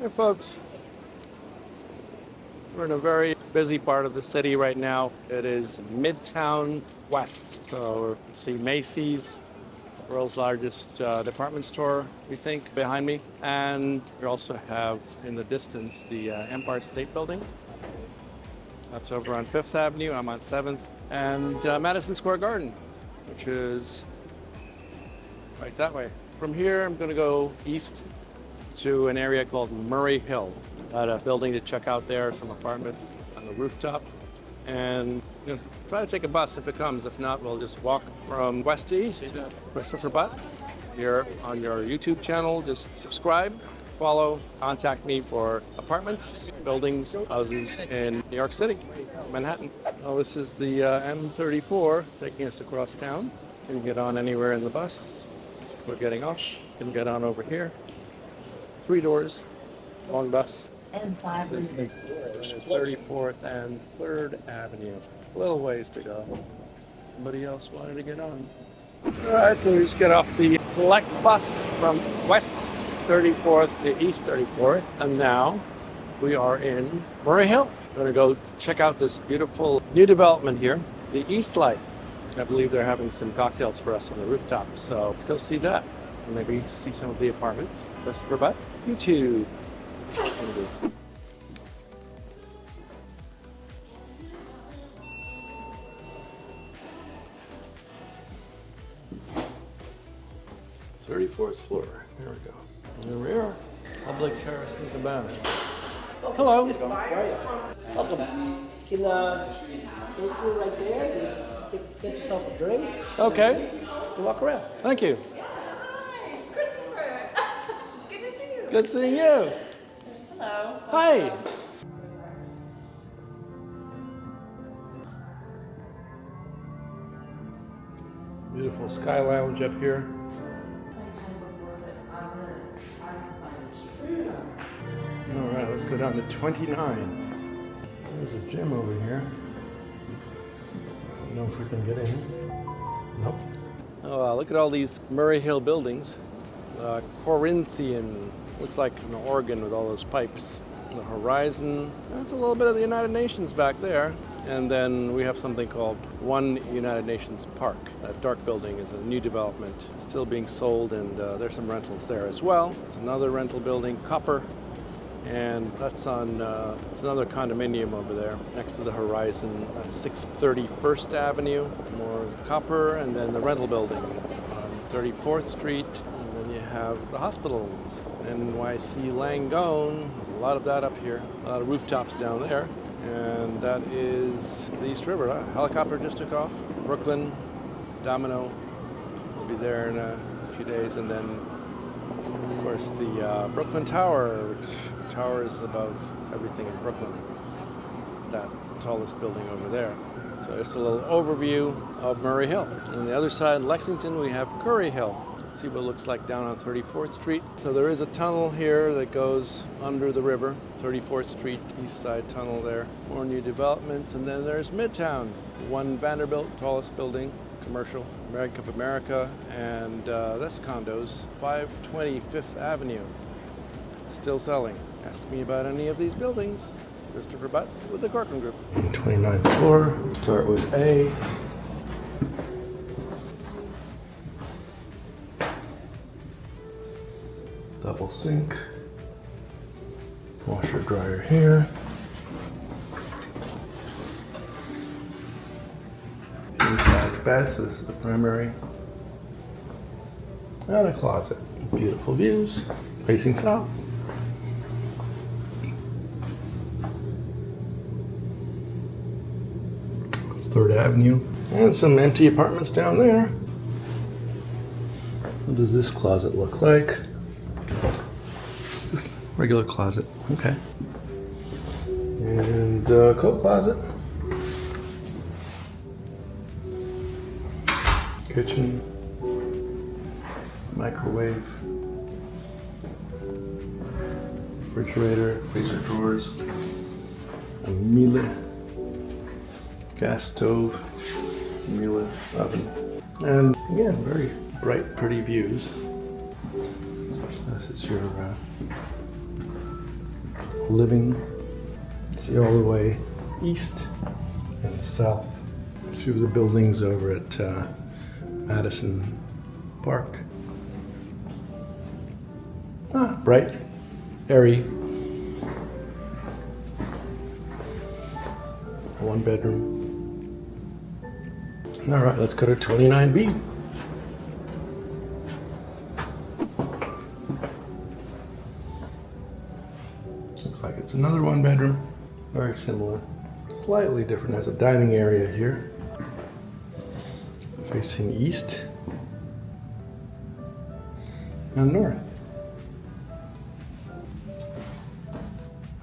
Hey folks, we're in a very busy part of the city right now. It is Midtown West. So you see Macy's, the world's largest department store, we think, behind me. And we also have in the distance the Empire State Building. That's over on Fifth Avenue. I'm on 7th. And Madison Square Garden, which is right that way. From here, I'm going to go east to an area called Murray Hill. Got a building to check out there, some apartments on the rooftop. And try to take a bus if it comes. If not, we'll just walk from west to east. Christopher Butt here on your YouTube channel. Just subscribe, follow, contact me for apartments, buildings, houses in New York City, Manhattan. Oh, this is the M34 taking us across town. Can get on anywhere in the bus. We're getting off. Can get on over here. 3 doors, long bus. And 5 This is the 34th and 3rd Avenue. A little ways to go. Somebody else wanted to get on. All right, so we just get off the Select Bus from West 34th to East 34th. And now we are in Murray Hill. We're gonna go check out this beautiful new development here, the East Light. I believe they're having some cocktails for us on the rooftop. So let's go see that. And maybe see some of the apartments. Christopher Butt, YouTube. 34th floor. There we go. And there we are. Public terrace and cabana. Hello. Welcome. You can go through right there. Just get yourself a drink. Okay. And walk around. Thank you. Hi, Christopher. Good to see you. Good seeing you. Hello. Hi. Beautiful sky lounge up here. All right, let's go down to 29. There's a gym over here. I don't know if we can get in. Nope. Oh, wow, look at all these Murray Hill buildings. Corinthian, looks like an organ with all those pipes. The horizon, that's a little bit of the United Nations back there. And then we have something called One United Nations Park. That dark building is a new development, still being sold, and there's some rentals there as well. It's another rental building, Copper, and that's on, it's another condominium over there next to the horizon at 630 First Avenue. More Copper, and then the rental building on 34th Street. And then you have the hospitals, NYU Langone. There's a lot of that up here, a lot of rooftops down there. And that is the East River. Helicopter just took off. Brooklyn, Domino will be there in a few days. And then, of course, the Brooklyn Tower, which towers above everything in Brooklyn. That tallest building over there. So just a little overview of Murray Hill. On the other side, Lexington, we have Curry Hill. Let's see what it looks like down on 34th Street. So there is a tunnel here that goes under the river. 34th Street, east side tunnel there. More new developments. And then there's Midtown. One Vanderbilt, tallest building, commercial, Bank of America. And that's condos. 520 Fifth Avenue. Still selling. Ask me about any of these buildings. Christopher Butt with the Corcoran Group. 29th floor. Start with A. Double sink. Washer dryer here. King size bed, so this is the primary. And a closet. Beautiful views. Facing south. It's 3rd Avenue. And some empty apartments down there. What does this closet look like? Just regular closet. Okay. And coat closet. Kitchen. Microwave. Refrigerator. Freezer drawers. A Miele gas stove. Miele oven. And again, very bright, pretty views. This is your living. See all the way east and south. A few of the buildings over at Madison Park. Bright, airy. One bedroom. All right, let's go to 29B. Looks like it's another one bedroom. Very similar. Slightly different. Has a dining area here. Facing east and north.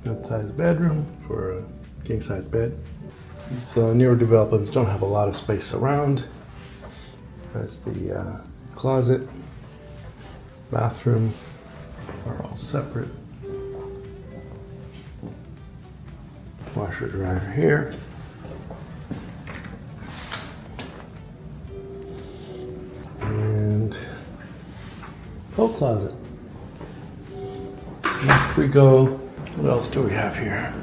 Good-sized bedroom for a king-size bed. These newer developments don't have a lot of space around. There's the closet, bathroom are all separate. Washer dryer here. And coat closet. Off we go. What else do we have here?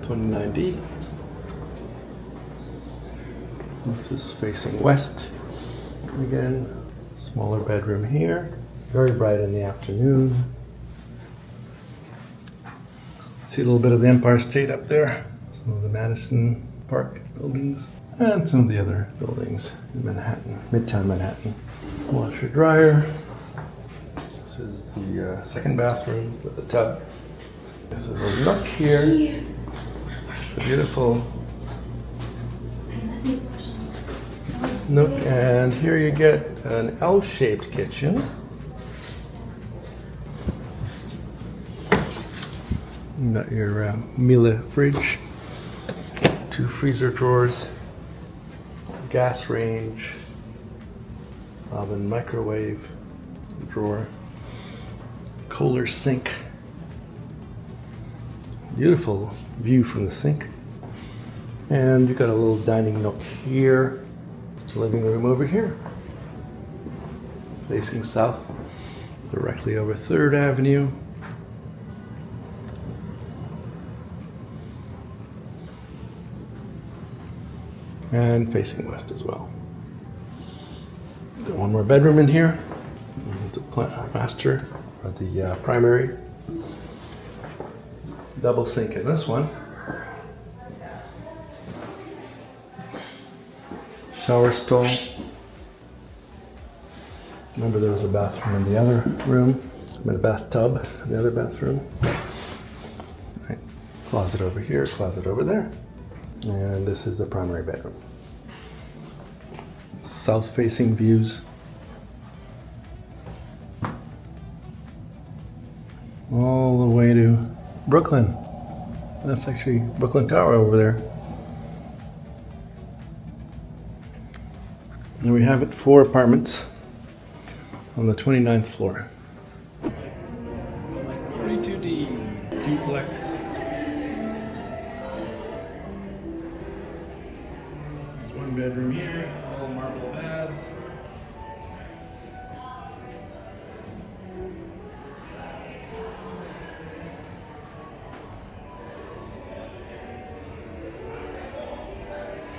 29D. This is facing west. Again, smaller bedroom here. Very bright in the afternoon. See a little bit of the Empire State up there. Some of the Madison Park buildings. And some of the other buildings in Manhattan, Midtown Manhattan. Washer dryer. This is the second bathroom with a tub. This is a nook here. It's a beautiful nook, and here you get an L-shaped kitchen. You got your Miele fridge, 2 freezer drawers, gas range, oven, microwave drawer, Kohler sink. Beautiful view from the sink. And you got a little dining nook here. Living room over here. Facing south, directly over 3rd Avenue. And facing west as well. Got one more bedroom in here. It's a master, or the primary. Double sink in this one. Shower stall. Remember there was a bathroom in the other room. I mean a bathtub in the other bathroom. Right. Closet over here, closet over there. And this is the primary bedroom. South facing views. All the way to Brooklyn. That's actually Brooklyn Tower over there. And we have it 4 apartments on the 29th floor. 32D duplex. There's 1 bedroom here, all marble baths.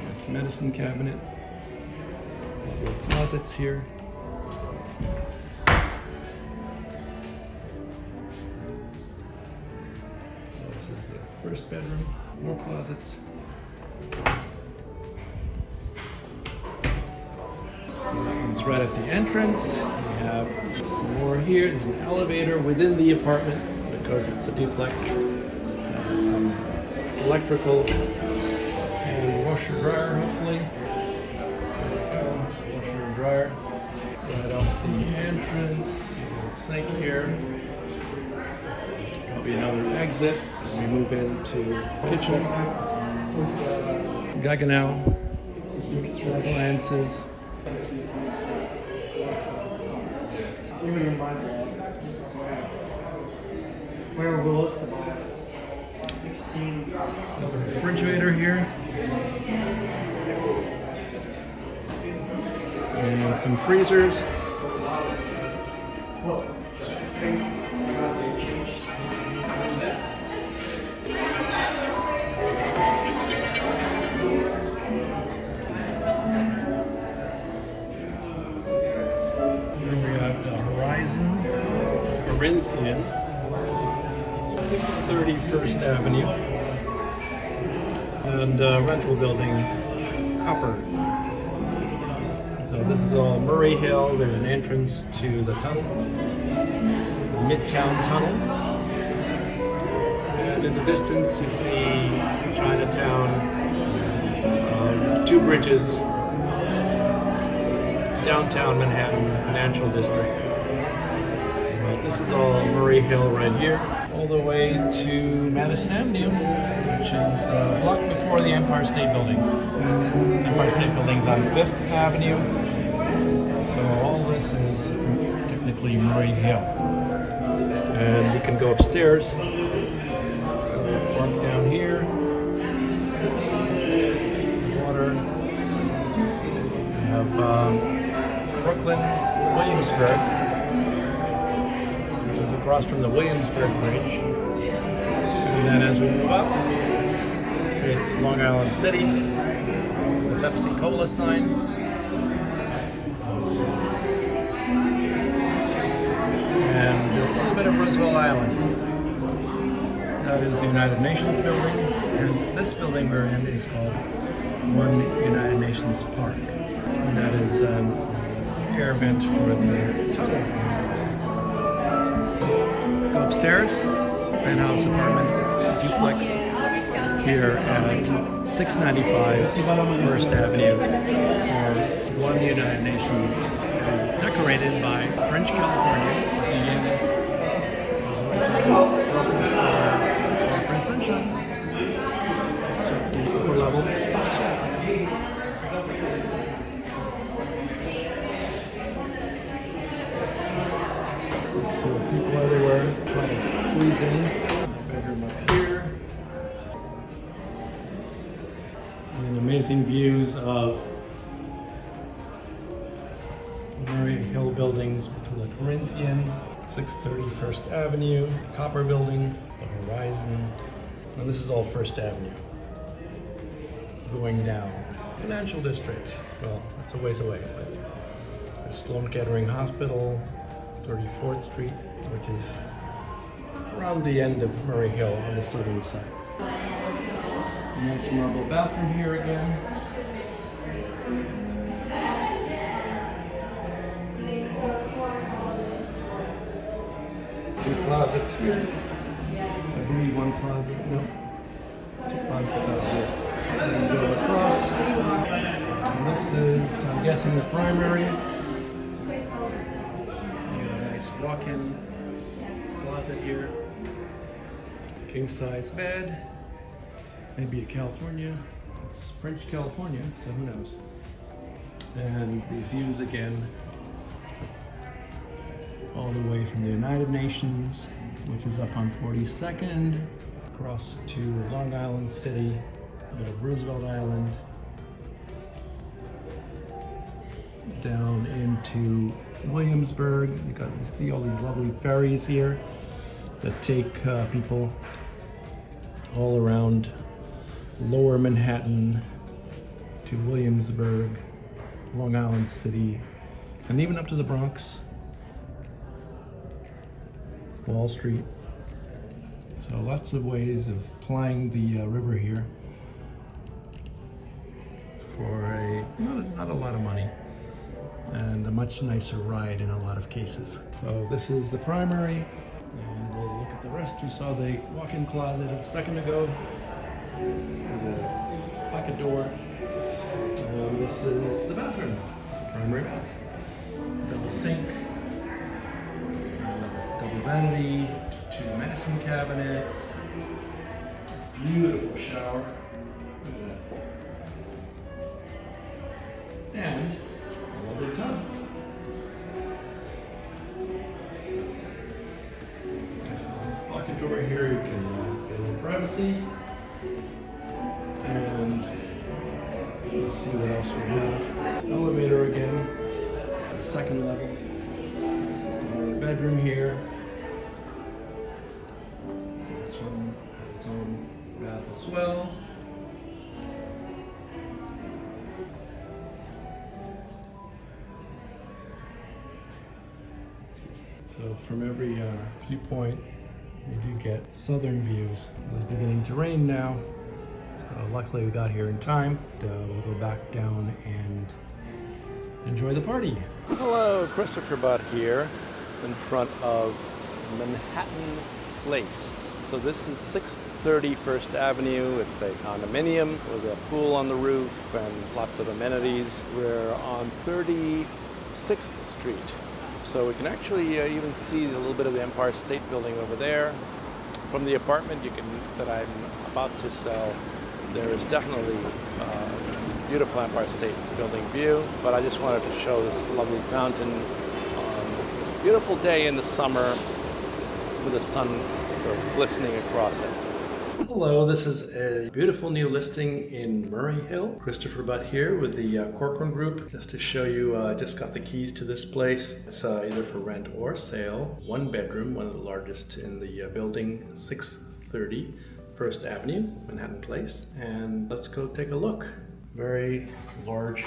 Nice medicine cabinet. Closets here. This is the first bedroom. More closets. That one's right at the entrance. We have some more here. There's an elevator within the apartment because it's a duplex. Some electrical and washer dryer, hopefully. Washer and dryer right off the entrance. Sink here. There'll be another exit as we move into kitchen. Gaggenau appliances. Even in my where we'll list about 16. Another refrigerator here. And some freezers. 630 First Avenue. And rental building, Copper. So this is all Murray Hill. There's an entrance to the tunnel, the Midtown Tunnel. And in the distance you see Chinatown, two bridges, downtown Manhattan financial district. This is all Murray Hill right here, all the way to Madison Avenue, which is a block before the Empire State Building. The Empire State Building's on 5th Avenue, so all this is technically Murray Hill. And you can go upstairs, park down here, water. We have Brooklyn, Williamsburg, which is across from the Williamsburg Bridge. And then as we move up, it's Long Island City, the Pepsi-Cola sign. And a little bit of Roosevelt Island. That is the United Nations building. And this building we're in is called One United Nations Park. And that is an air vent for the tunnel. Go upstairs, penthouse apartment, Duplex here at 695 First Avenue, where One United Nations is decorated by French California and Sunshine. So the upper level. So people everywhere trying to squeeze in. Bedroom up here. And amazing views of Murray Hill buildings between the Corinthian, 630 First Avenue, Copper Building, the Horizon. And this is all First Avenue. Going down. Financial District. Well, it's a ways away, but there's Sloan Kettering Hospital, 34th Street, which is around the end of Murray Hill on the southern side. Nice marble bathroom here again. Two closets here. I believe one closet, no. Two closets out here. And go across. And this is, I'm guessing, the primary. Walk-in closet here, king size bed, maybe a California. It's French California, so who knows. And these views again, all the way from the United Nations, which is up on 42nd, across to Long Island City, a bit of Roosevelt Island, down into Williamsburg. You see all these lovely ferries here that take people all around lower Manhattan to Williamsburg, Long Island City, and even up to the Bronx, Wall Street. So lots of ways of plying the river here for not a lot of money, and a much nicer ride in a lot of cases. So this is the primary, and we'll look at the rest. We saw the walk-in closet a second ago, with a pocket door. And this is the bathroom, primary bath. Double sink, double vanity, two medicine cabinets, beautiful shower, and a lovely tub. Nice little pocket door here, you can get a little privacy. And let's see what else we have. Elevator again, second level. Another bedroom here. This one has its own bath as well. So from every viewpoint, you do get southern views. It's beginning to rain now, so luckily we got here in time. We'll go back down and enjoy the party. Hello, Christopher Butt here in front of Manhattan Place. So this is 630 First Avenue. It's a condominium with a pool on the roof and lots of amenities. We're on 36th Street. So we can actually even see a little bit of the Empire State Building over there. From the apartment that I'm about to sell, there is definitely a beautiful Empire State Building view, but I just wanted to show this lovely fountain on this beautiful day in the summer with the sun sort of glistening across it. Hello, this is a beautiful new listing in Murray Hill. Christopher Butt here with the Corcoran Group. Just to show you, I just got the keys to this place. It's either for rent or sale. One bedroom, one of the largest in the building, 630 First Avenue, Manhattan Place. And let's go take a look. Very large,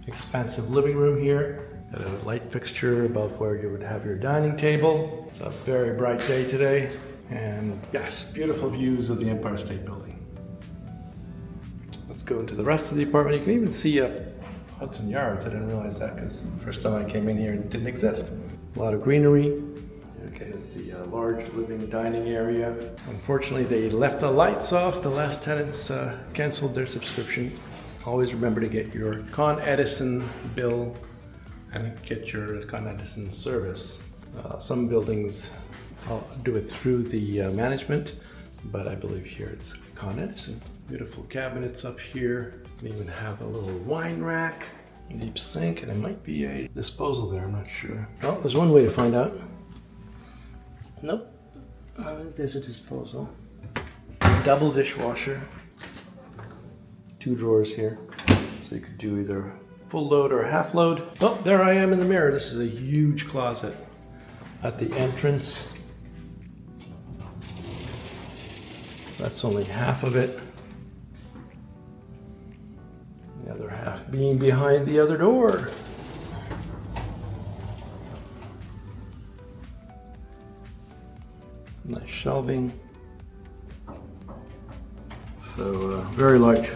expansive living room here. Got a light fixture above where you would have your dining table. It's a very bright day today. And yes, beautiful views of the Empire State Building. Let's go into the rest of the apartment. You can even see Hudson Yards. I didn't realize that because the first time I came in here it didn't exist. A lot of greenery. Again, is the large living dining area. Unfortunately, they left the lights off. The last tenants canceled their subscription. Always remember to get your Con Edison bill and get your Con Edison service. Some buildings I'll do it through the management, but I believe here it's Con Edison. Beautiful cabinets up here. You can even have a little wine rack, deep sink, and it might be a disposal there, I'm not sure. Oh, there's one way to find out. Nope, I think there's a disposal. Double dishwasher. 2 drawers here, so you could do either full load or half load. Oh, there I am in the mirror. This is a huge closet at the entrance. That's only half of it. The other half being behind the other door. Nice shelving. So very large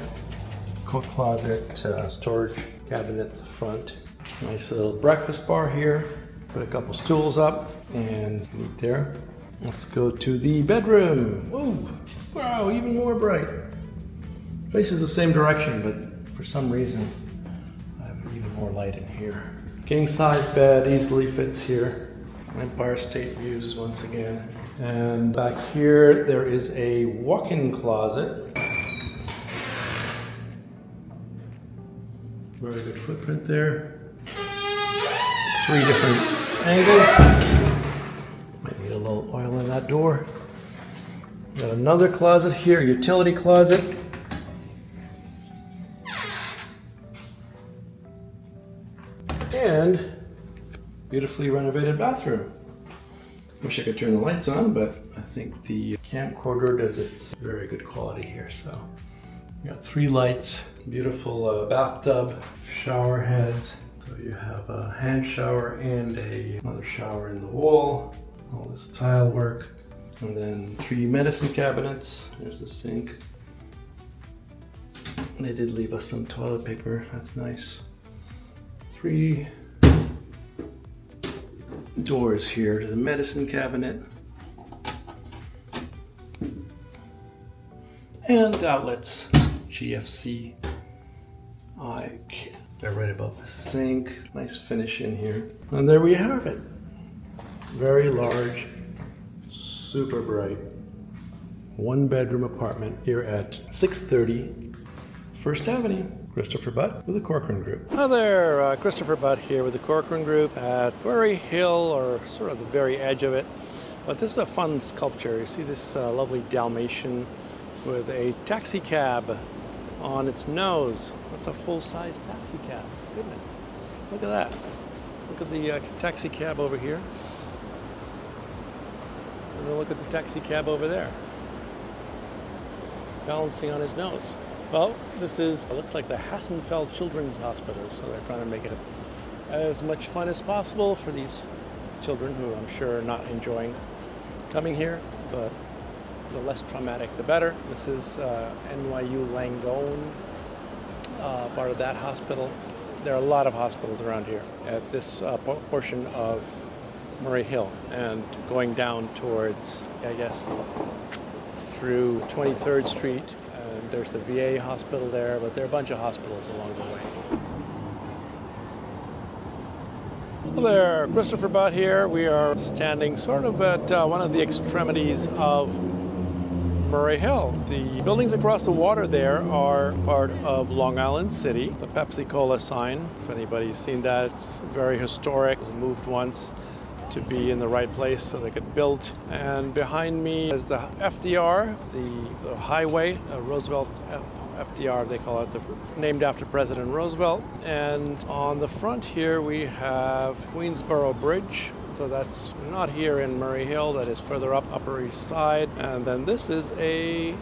coat closet, storage cabinet at the front. Nice little breakfast bar here. Put a couple stools up and eat there. Let's go to the bedroom. Whoa, wow, even more bright. Faces the same direction, but for some reason, I have even more light in here. King size bed, easily fits here. Empire State views once again. And back here, there is a walk-in closet. Very good footprint there. 3 different angles. Might need a little oil in that door. Got another closet here, utility closet. And beautifully renovated bathroom. Wish I could turn the lights on, but I think the camcorder does its very good quality here. So you got 3 lights, beautiful bathtub, shower heads. So you have a hand shower and another shower in the wall. All this tile work. And then 3 medicine cabinets. There's the sink. They did leave us some toilet paper. That's nice. 3 doors here to the medicine cabinet. And outlets. GFC. They're right above the sink. Nice finish in here. And there we have it. Very large, super bright, 1-bedroom apartment here at 630 First Avenue. Christopher Butt with the Corcoran Group. Hi there, Christopher Butt here with the Corcoran Group at Murray Hill, or sort of the very edge of it. But this is a fun sculpture. You see this lovely Dalmatian with a taxi cab on its nose. That's a full-size taxi cab. Goodness, look at that. Look at the taxi cab over here. And then look at the taxi cab over there, balancing on his nose. Well, this looks like the Hassenfeld Children's Hospital, so they're trying to make it as much fun as possible for these children who I'm sure are not enjoying coming here. but the less traumatic, the better. This is NYU Langone, part of that hospital. There are a lot of hospitals around here at this portion of Murray Hill, and going down towards, I guess, through 23rd Street. And there's the VA hospital there, but there are a bunch of hospitals along the way. Hello there, Christopher Butt here. We are standing sort of at one of the extremities of Murray Hill. The buildings across the water there are part of Long Island City. The Pepsi-Cola sign, if anybody's seen that, it's very historic. It was moved once to be in the right place so they could build. And behind me is the FDR, the highway, Roosevelt FDR, they call it, named after President Roosevelt. And on the front here we have Queensboro Bridge. So that's not here in Murray Hill, that is further up Upper East Side. And then this is a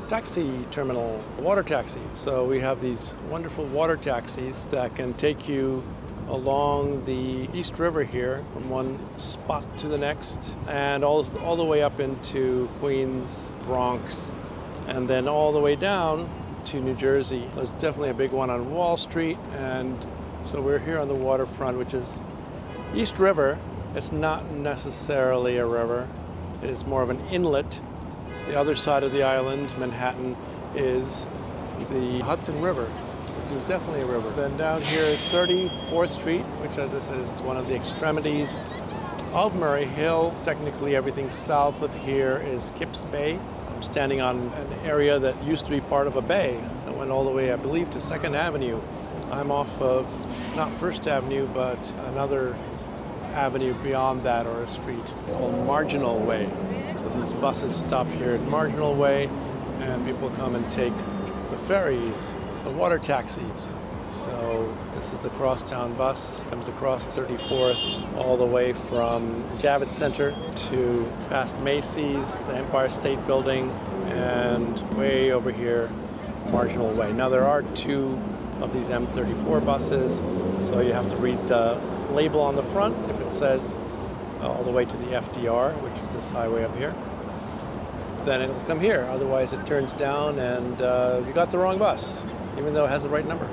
taxi terminal, water taxi. So we have these wonderful water taxis that can take you along the East River here from one spot to the next, and all the way up into Queens, Bronx, and then all the way down to New Jersey. There's definitely a big one on Wall Street, and so we're here on the waterfront, which is East River. It's not necessarily a river. It is more of an inlet. The other side of the island, Manhattan, is the Hudson River, which is definitely a river. Then down here is 34th Street, which, as I said, is one of the extremities of Murray Hill. Technically, everything south of here is Kips Bay. I'm standing on an area that used to be part of a bay that went all the way, I believe, to 2nd Avenue. I'm off of not First Avenue, but another avenue beyond that, or a street called Marginal Way. So these buses stop here at Marginal Way, and people come and take the ferries, the water taxis. So this is the Crosstown bus, comes across 34th all the way from Javits Center to past Macy's, the Empire State Building, and way over here, Marginal Way. Now there are two of these M34 buses, so you have to read the label on the front if it says all the way to the FDR, which is this highway up here. Then it'll come here, otherwise it turns down and you got the wrong bus, even though it has the right number.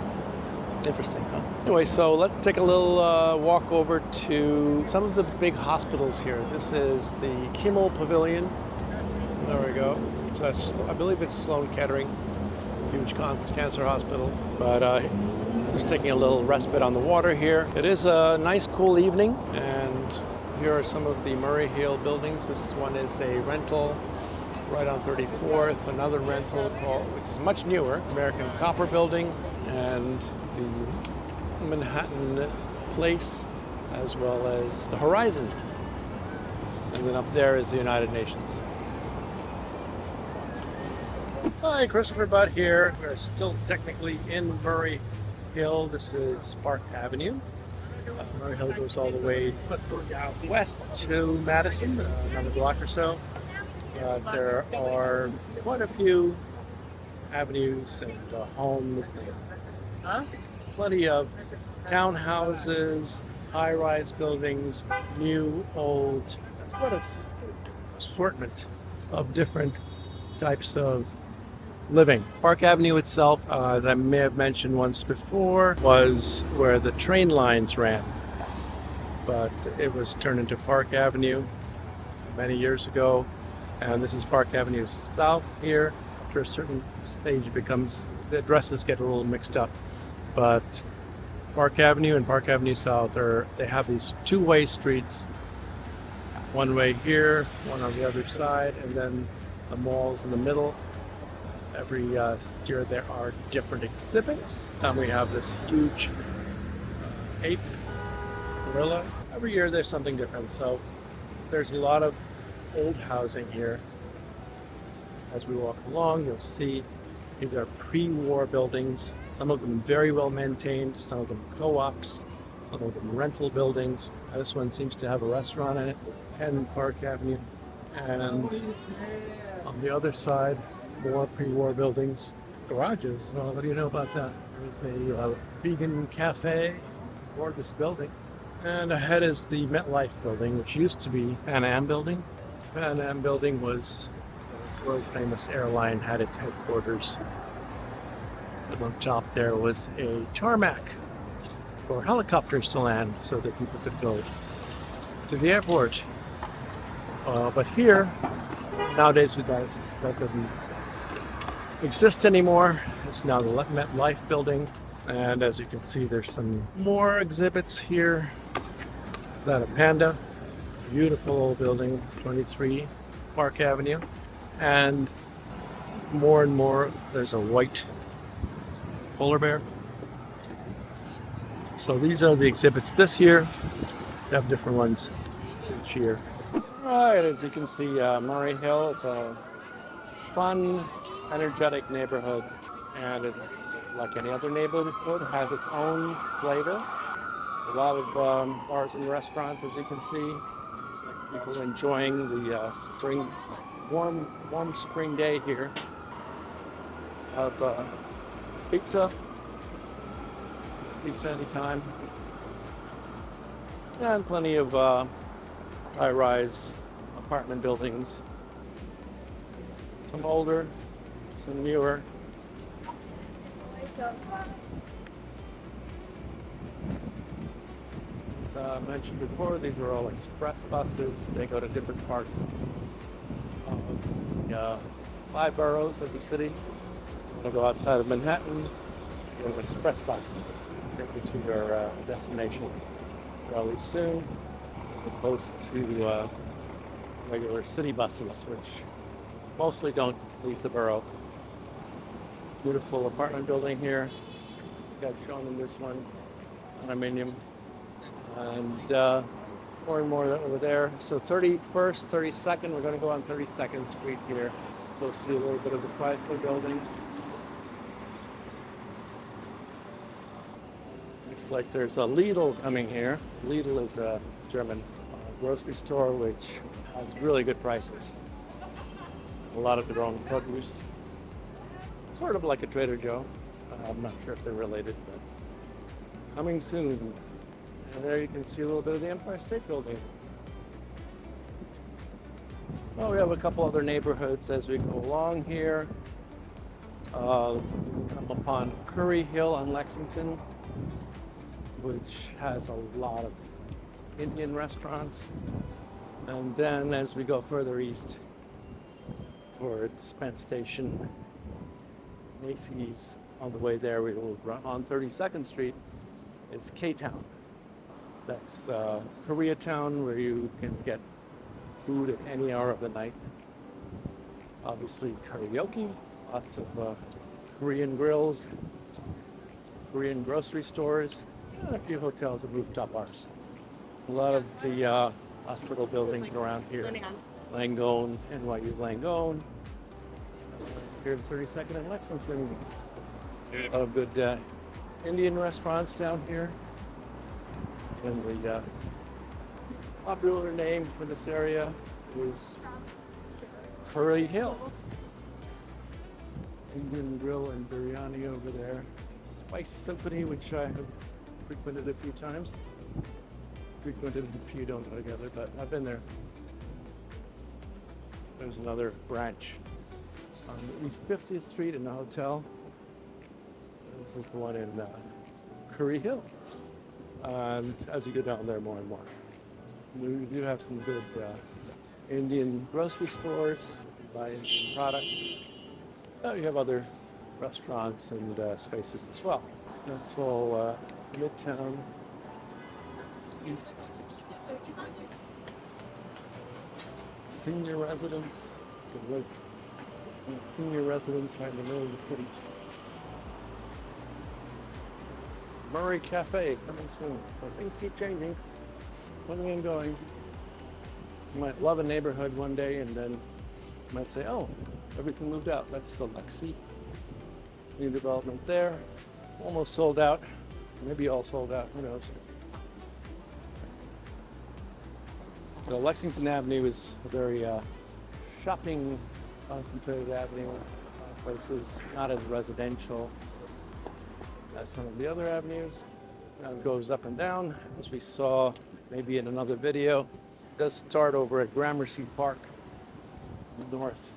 Interesting, huh? Anyway, so let's take a little walk over to some of the big hospitals here. This is the Kimmel Pavilion. There we go. So that's, I believe it's Sloan Kettering, huge cancer hospital. But just taking a little respite on the water here. It is a nice, cool evening, and here are some of the Murray Hill buildings. This one is a rental right on 34th, another rental which is much newer, American Copper Building, and the Manhattan Place, as well as the Horizon. And then up there is the United Nations. Hi, Christopher Butt here. We're still technically in Murray Hill. This is Park Avenue. Murray Hill goes all the way out west to Madison, another block or so. There are quite a few avenues and homes and plenty of townhouses, high-rise buildings, new, old. It's quite an assortment of different types of living. Park Avenue itself, as I may have mentioned once before, was where the train lines ran, but it was turned into Park Avenue many years ago. And this is Park Avenue South here. After a certain stage, it becomes, the addresses get a little mixed up. But Park Avenue and Park Avenue South they have these two-way streets. One way here, one on the other side, and then the mall's in the middle. Every year there are different exhibits. We have this huge ape, gorilla. Every year there's something different. So there's a lot of old housing here. As we walk along, you'll see these are pre-war buildings. Some of them very well maintained, some of them co-ops, some of them rental buildings. This one seems to have a restaurant in it, 10 Park Avenue. And on the other side, more pre-war buildings. Garages, well, what do you know about that? There's a vegan cafe, gorgeous building. And ahead is the MetLife building, which used to be Pan Am building. Pan Am building was a world famous airline, had its headquarters. And on top there was a tarmac for helicopters to land so that people could go to the airport. But here, nowadays that doesn't exist anymore. It's now the MetLife building. And as you can see, there's some more exhibits here. That a Panda, beautiful old building, 23 Park Avenue. And more, there's a white polar bear. So these are the exhibits this year. They have different ones each year. All right, as you can see, Murray Hill, it's a fun, energetic neighborhood. And it's like any other neighborhood, has its own flavor. A lot of bars and restaurants, as you can see. People enjoying the spring, warm spring day here. Have pizza anytime, and plenty of high-rise apartment buildings. Some older, some newer. As I mentioned before, these are all express buses. They go to different parts of the 5 boroughs of the city. You want to go outside of Manhattan, you have an express bus. Take you to your destination fairly soon, as opposed to regular city buses, which mostly don't leave the borough. Beautiful apartment building here. Got shown in this one, condominium. And more over there. So 31st, 32nd, we're going to go on 32nd Street here. So see a little bit of the Chrysler building. Looks like there's a Lidl coming here. Lidl is a German grocery store which has really good prices. A lot of their own produce. Sort of like a Trader Joe. I'm not sure if they're related, but coming soon. And there you can see a little bit of the Empire State Building. Well, we have a couple other neighborhoods as we go along here. Come upon Murray Hill on Lexington, which has a lot of Indian restaurants. And then as we go further east towards Penn Station, Macy's, on the way there we will run on 32nd Street is K-Town. That's Koreatown, where you can get food at any hour of the night. Obviously karaoke, lots of Korean grills, Korean grocery stores, and a few hotels and rooftop bars. A lot of the hospital buildings around here. Langone, NYU Langone. Here at 32nd and Lexington. A lot of good Indian restaurants down here. And the popular name for this area is Murray Hill. Indian Grill and Biryani over there. Spice Symphony, which I have frequented a few times. Frequented a few, don't go together, but I've been there. There's another branch on East 50th Street in the hotel. This is the one in Murray Hill. And as you go down there more and more, we do have some good Indian grocery stores, buy Indian products. You have other restaurants and spaces as well. That's all Midtown East. Senior residence. You can live in a senior residence right in the middle of the city. Murray Cafe coming soon. So things keep changing, coming and going. You might love a neighborhood one day and then you might say, oh, everything moved out. That's the LIC. New development there. Almost sold out. Maybe all sold out. Who knows? So Lexington Avenue is a very shopping concentrated avenue. Places not as residential as some of the other avenues. It goes up and down, as we saw maybe in another video. It does start over at Gramercy Park north.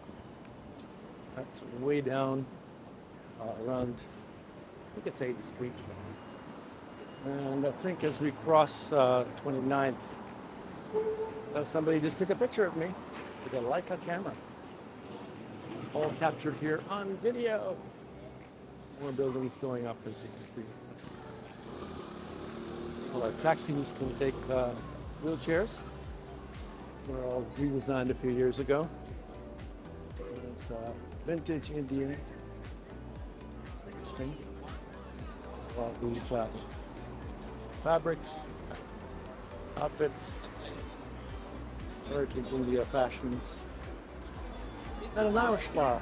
That's way down around, I think it's 8th Street. And I think as we cross 29th, somebody just took a picture of me with a Leica camera. All captured here on video. More buildings going up, as you can see. Well, taxis can take wheelchairs. Were all redesigned a few years ago. There's vintage Indian. It's interesting. All these fabrics, outfits, heritage India fashions. And an Irish bar.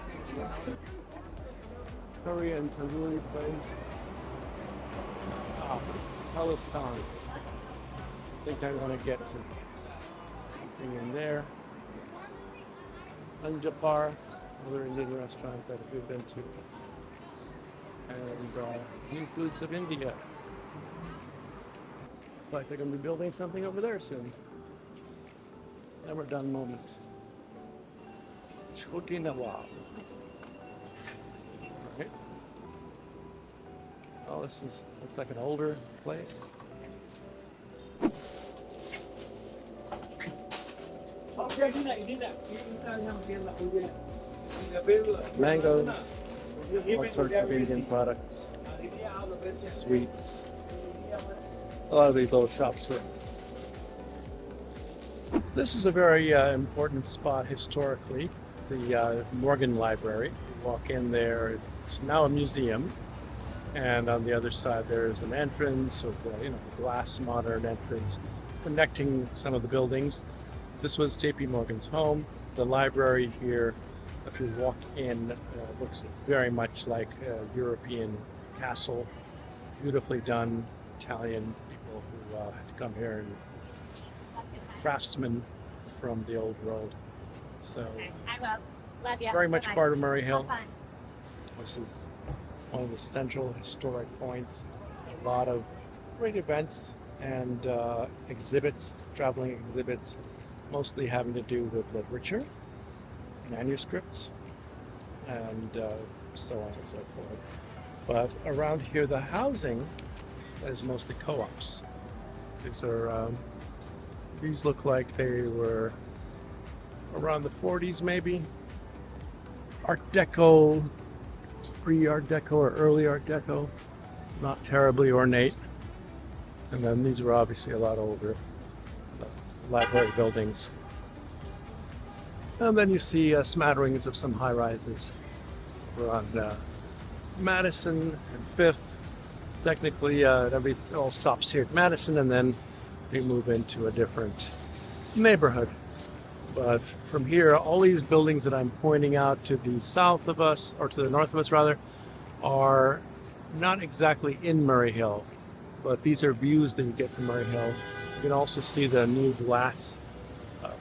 Korean tandoori place. Palestine. I think I want to get something in there. Anjapar, another Indian restaurant that we've been to. And New Foods of India. It's like they're going to be building something over there soon. Never done moment. Choti Nawab. Right. Oh, this looks like an older place. Mangoes, all sorts of Indian products, sweets. A lot of these little shops here. This is a very important spot historically, the Morgan Library. You walk in there, it's now a museum, and on the other side there's an entrance with a glass modern entrance connecting some of the buildings. This was J.P. Morgan's home. The library here, if you walk in, looks very much like a European castle, beautifully done. Italian people who had to come here, and craftsmen from the old world. So I will. Love you. very much Bye-bye. part of Murray Hill. Have fun. This is one of the central historic points. A lot of great events and exhibits, traveling exhibits, mostly having to do with literature, manuscripts, and so on and so forth. But around here, the housing is mostly co-ops. These look like they were around the 40s, maybe. Art Deco, pre-Art Deco or early Art Deco, not terribly ornate. And then these were obviously a lot older, library buildings. And then you see smatterings of some high-rises around Madison and Fifth. Technically, it all stops here at Madison, and then we move into a different neighborhood. But from here, all these buildings that I'm pointing out to the south of us, or to the north of us rather, are not exactly in Murray Hill, but these are views that you get from Murray Hill. You can also see the new glass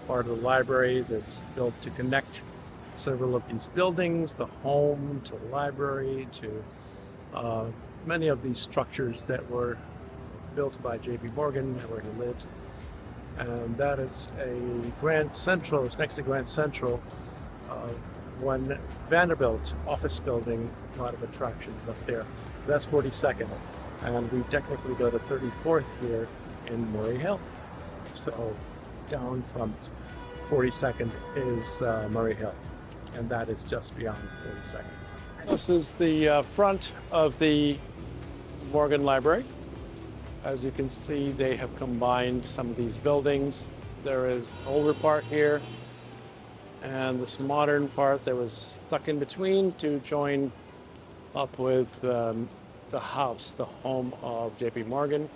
part of the library that's built to connect several of these buildings, the home to the library, to many of these structures that were built by J.P. Morgan, where he lived. And that is a Grand Central, it's next to Grand Central, one Vanderbilt office building, a lot of attractions up there. That's 42nd. And we technically go to 34th here in Murray Hill. So down from 42nd is Murray Hill, and that is just beyond 42nd. This is the front of the Morgan Library. As you can see, they have combined some of these buildings. There is an older part here, and this modern part that was stuck in between to join up with the house, the home of J.P. Morgan,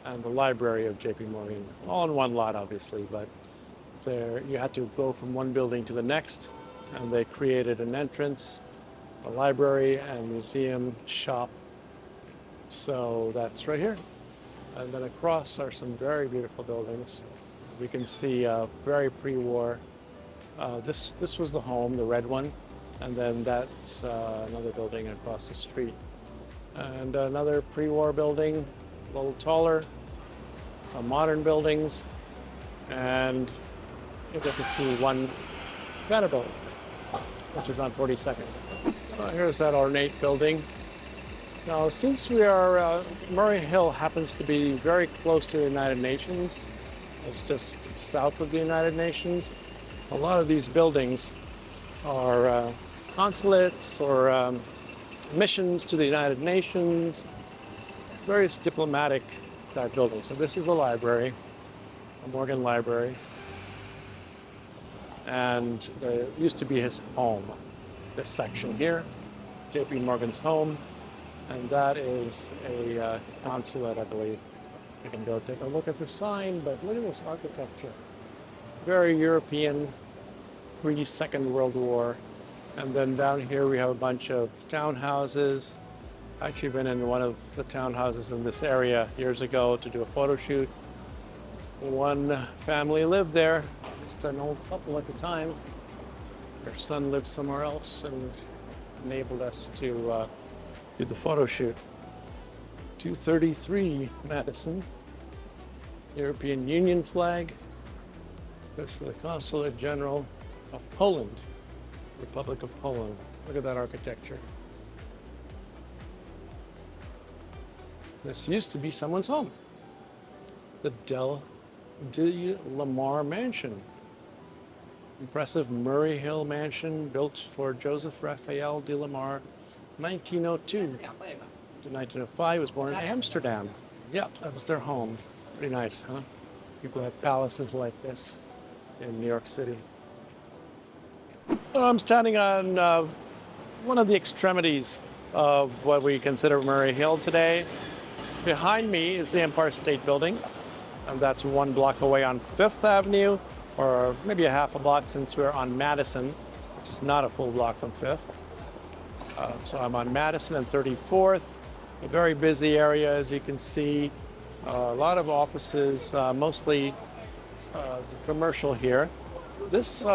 and the library of J.P. Morgan, all in one lot, obviously, but there you had to go from one building to the next, and they created an entrance, a library and museum shop. So that's right here. And then across are some very beautiful buildings. We can see very pre-war. This was the home, the red one, and then that's another building across the street. And another pre-war building, a little taller, some modern buildings, and you get to see one Vanderbilt, which is on 42nd. Here's that ornate building. Now, since we are, Murray Hill happens to be very close to the United Nations. It's just south of the United Nations. A lot of these buildings are consulates or missions to the United Nations, various diplomatic type buildings. So this is the library, the Morgan Library. And there used to be his home, this section here, J.P. Morgan's home. And that is a consulate, I believe. You can go take a look at the sign, but look at this architecture. Very European, pre-Second World War. And then down here we have a bunch of townhouses. I've actually been in one of the townhouses in this area years ago to do a photo shoot. One family lived there, just an old couple at the time. Their son lived somewhere else and enabled us to do the photo shoot. 233 Madison, European Union flag. This is the Consulate General of Poland, Republic of Poland. Look at that architecture. This used to be someone's home. The Del de Lamar Mansion. Impressive Murray Hill mansion built for Joseph Raphael de Lamar, 1902 to 1905. He was born in Amsterdam. Yep, that was their home. Pretty nice, huh? People have palaces like this in New York City. Well, I'm standing on one of the extremities of what we consider Murray Hill today. Behind me is the Empire State Building, and that's one block away on Fifth Avenue, or maybe a half a block since we're on Madison, which is not a full block from Fifth. So I'm on Madison and 34th, a very busy area, as you can see. A lot of offices, mostly commercial here. This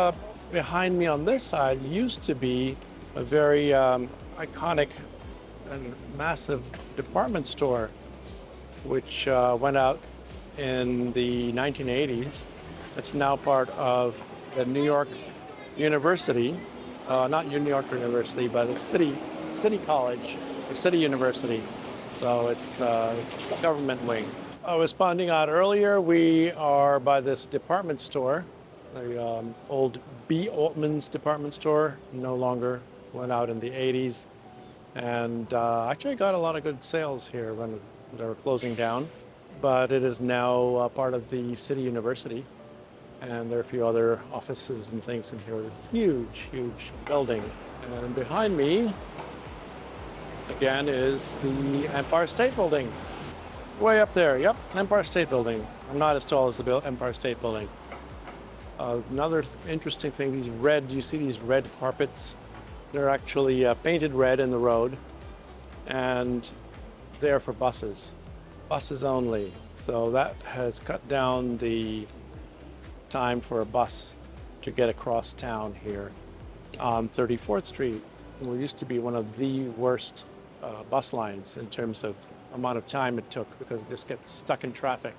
behind me on this side used to be a very iconic and massive department store, which went out in the 1980s. It's now part of the New York University, not New York University, but the City College, or City University. So it's a government wing. I was pointing out earlier, we are by this department store, the old B. Altman's department store, no longer, went out in the 80s. And actually got a lot of good sales here when they were closing down. But it is now part of the City University. And there are a few other offices and things in here. Huge, huge building. And behind me, again, is the Empire State Building. Way up there, yep, Empire State Building. I'm not as tall as the Empire State Building. Another interesting thing, you see these red carpets? They're actually painted red in the road, and they're for buses only. So that has cut down the time for a bus to get across town here on 34th Street. We used to be one of the worst bus lines in terms of amount of time it took because it just gets stuck in traffic.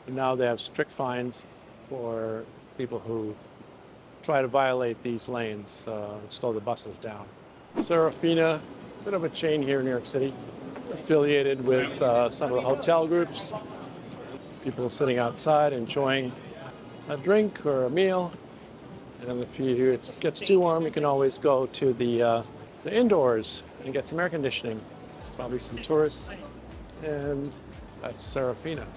And now they have strict fines for people who try to violate these lanes, slow the buses down. Serafina, bit of a chain here in New York City, affiliated with some of the hotel groups. People sitting outside enjoying a drink or a meal. And if it gets too warm, you can always go to the indoors and get some air conditioning. Probably some tourists. And that's Serafina.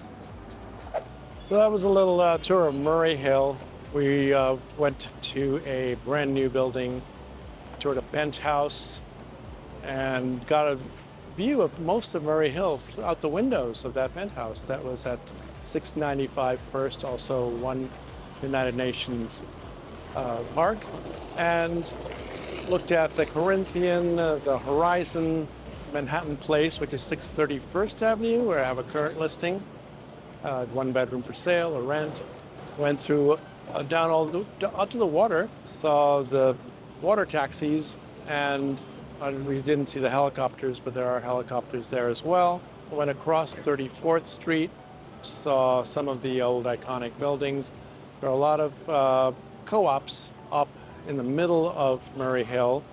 So that was a little tour of Murray Hill. We went to a brand new building, toured a penthouse, and got a view of most of Murray Hill out the windows of that penthouse. That was at 695 First, also One United Nations Park, and looked at the Corinthian, the Horizon, Manhattan Place, which is 630 First Avenue, where I have a current listing, 1 bedroom for sale or rent. Went through down out to the water, saw the water taxis, and we didn't see the helicopters, but there are helicopters there as well. Went across 34th Street, saw some of the old iconic buildings. There are a lot of co-ops up in the middle of Murray Hill.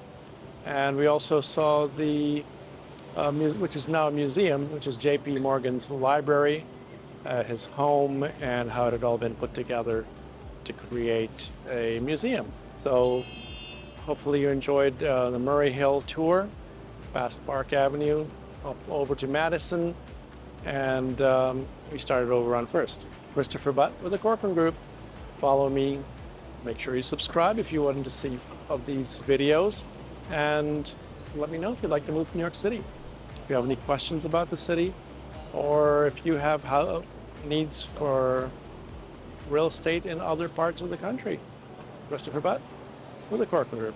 And we also saw the, which is now a museum, which is J.P. Morgan's library, his home, and how it had all been put together to create a museum. So hopefully you enjoyed the Murray Hill tour, past Park Avenue, up over to Madison, and we started over on First. Christopher Butt with the Corcoran Group. Follow me. Make sure you subscribe if you wanted to see of these videos, and let me know if you'd like to move to New York City. If you have any questions about the city, or if you have needs for real estate in other parts of the country. Christopher Butt with the Corcoran Group.